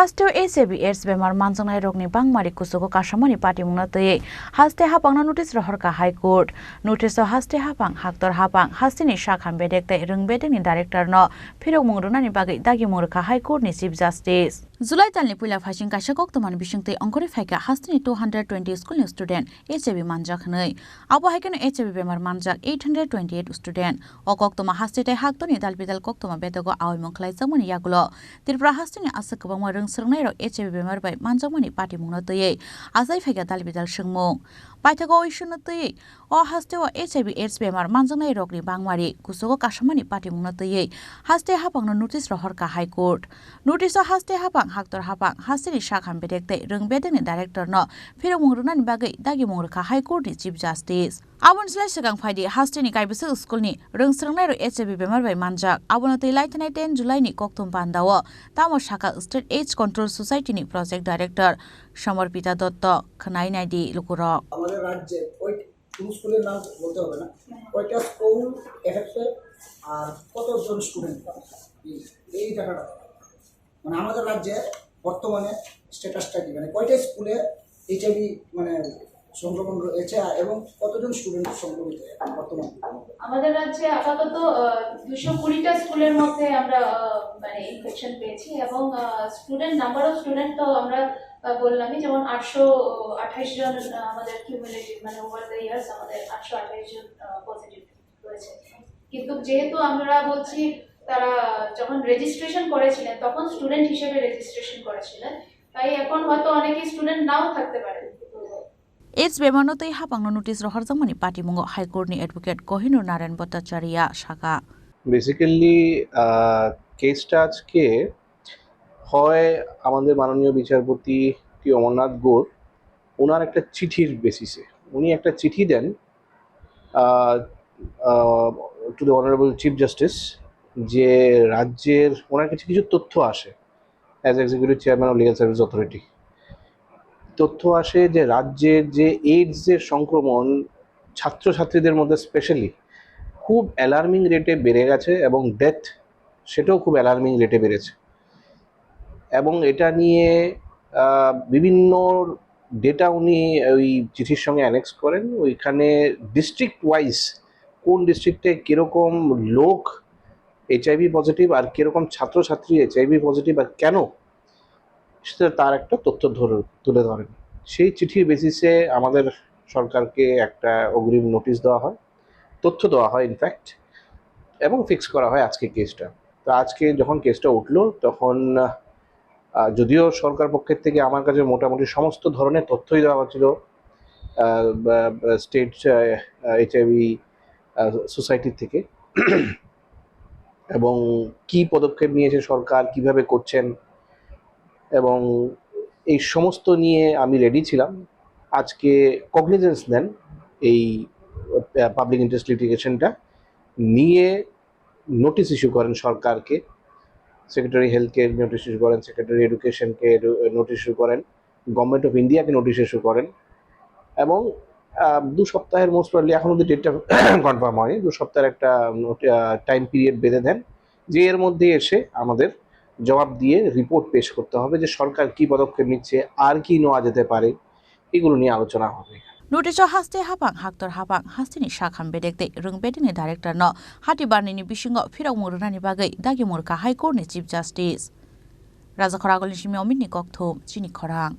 Hasteo HIV AIDS bemar manjangnai rokni bangmari kusugo kasamani party mungnatoi haste hapangna notice rohorka High Court notice o haste hapang haktor hapang hastini shakham bedekte rungbedeni director no phirok mungrunani bagai dagi murka High Court ni Chief Justice July talni puila phasing kaisa koktoman bisingtei ongkori phaika hastini 220 school ni student HIV manjak hnai abo haikeno HIV bemar manjak 828 student o koktoma hastite haktoni dalbidal koktoma bedogo awimong khlaijamani yagulo tirpra hastini asakabang rungsrnai ro HIV bemar bai manjamani party mungnatoi azai phaika dalbidal singmung paithago oisunatoi o hasteo HIV AIDS bemar manjangnai rokni bangmari kusugo kasamani party mungnatoi haste hapangno notice rohorka High Court notice o haste hapang haktor hapang hastini shakham bedekte rungbedeni director no phirok mungrunani bagai dagi mungruka High Court ni Chief Justice abon slai segang phaidi hastini kaibasa school ni rungsrngnai ro HIV bemar bai manjak abonatoi laitanai 10 July ni kokthum pandao tamo shaka State AIDS Control Society ni project director সমর্পিতা দত্ত খনাই নাইদি লুকুরক আমাদের রাজ্যে ওই স্কুলের নাম বলতে হবে না কয়টা school affected আর কতজন স্টুডেন্ট এই টাকাটা মানে আমাদের রাজ্যে বর্তমানে স্ট্যাটাসটা কি মানে কয়টা স্কুলে এইচআইভি মানে সংক্রমণ রয়েছে এবং কতজন স্টুডেন্ট সংক্রমিত বর্তমানে আমাদের রাজ্যে আপাতত 220টা স্কুলের মধ্যে আমরা মানে ইনফেকশন পেয়েছি এবং স্টুডেন্ট নাম্বার অফ স্টুডেন্ট তো আমরা বললামই যেমন 828 জন আমাদের কিউমুলেটিভ মানে ওভার দ্য ইয়ার্স আমাদের 828 জন পজিটিভ রয়েছে কিন্তু যেহেতু আমরা বলছি তারা যখন রেজিস্ট্রেশন করেছিলেন তখন স্টুডেন্ট হিসেবে রেজিস্ট্রেশন করেছিলেন তাই এখন হয়তো অনেকেই স্টুডেন্ট নাও থাকতে পারে AIDS bemarnotoi hapangno notice rohorjamani party mungo High Court ni advocate Kohinoor Narayan Bhattacharya shaka basically কেসটা আজকে হয় আমাদের মাননীয় বিচারপতি অমরনাথ গোর ওনার একটা চিঠির বেসিসে উনি একটা চিঠি দেন to the honourable chief justice যে রাজ্যের ওনার কাছে কিছু তথ্য আসে as executive chairman of legal service authority তথ্য আসে যে রাজ্যের যে এইডসের সংক্রমণ ছাত্রছাত্রীদের মধ্যে স্পেশালি খুব অ্যালার্মিং রেটে বেড়ে গেছে এবং ডেথ সেটাও খুব অ্যালার্মিং রেটে বেড়েছে এবং এটা নিয়ে বিভিন্ন ডেটা উনি ওই চিঠির সঙ্গে অ্যানেক্স করেন ওইখানে ডিস্ট্রিক্ট ওয়াইজ কোন ডিস্ট্রিক্টে কীরকম লোক এইচআইভি পজিটিভ আর কীরকম ছাত্রছাত্রী এইচআইভি পজিটিভ আর কেন সেটা তার একটা তথ্য তুলে ধরেন সেই চিঠির বেসিসে আমাদের সরকারকে একটা অগ্রিম নোটিশ দেওয়া হয় তথ্য দেওয়া হয় ইনফ্যাক্ট এবং ফিক্স করা হয় আজকে কেসটা তো আজকে যখন কেসটা উঠলো তখন যদিও সরকার পক্ষের থেকে আমার কাছে মোটামুটি সমস্ত ধরনের তথ্যই দেওয়া হচ্ছিল স্টেট এইচআইভি সোসাইটির থেকে এবং কি পদক্ষেপ নিয়েছে সরকার কিভাবে করছেন এবং এই সমস্ত নিয়ে আমি রেডি ছিলাম আজকে কগনিজেন্স নেন এই পাবলিক ইন্টারেস্ট লিটিগেশনটা নিয়ে নোটিশ ইস্যু করেন সরকারকে সেক্রেটারি হেলথকে নোটিশ ইস্যু করেন সেক্রেটারি এডুকেশনকে নোটিশ ইস্যু করেন গভর্নমেন্ট অফ ইন্ডিয়াকে নোটিশ ইস্যু করেন এবং 2 সপ্তাহের মোস্ট প্রবলি এখন অব্দি ডেটটা কনফার্ম হয়নি 2 সপ্তাহের একটা টাইম পিরিয়ড বেঁধে দেন যে এর মধ্যে এসে আমাদের জবাব দিয়ে রিপোর্ট পেশ করতে হবে যে সরকার কি পদক্ষেপ নিচ্ছে আর কি নেওয়া যেতে পারে এগুলো নিয়ে আলোচনা হবে notice o haste hapang haktor hapang hastini shakham bedekte rungbedeni director no hati barnini bisingo phirok mungrunani bagai dagi murka High Court ni Chief Justice Raja Khoragol ni simi omini kokthum chini khorang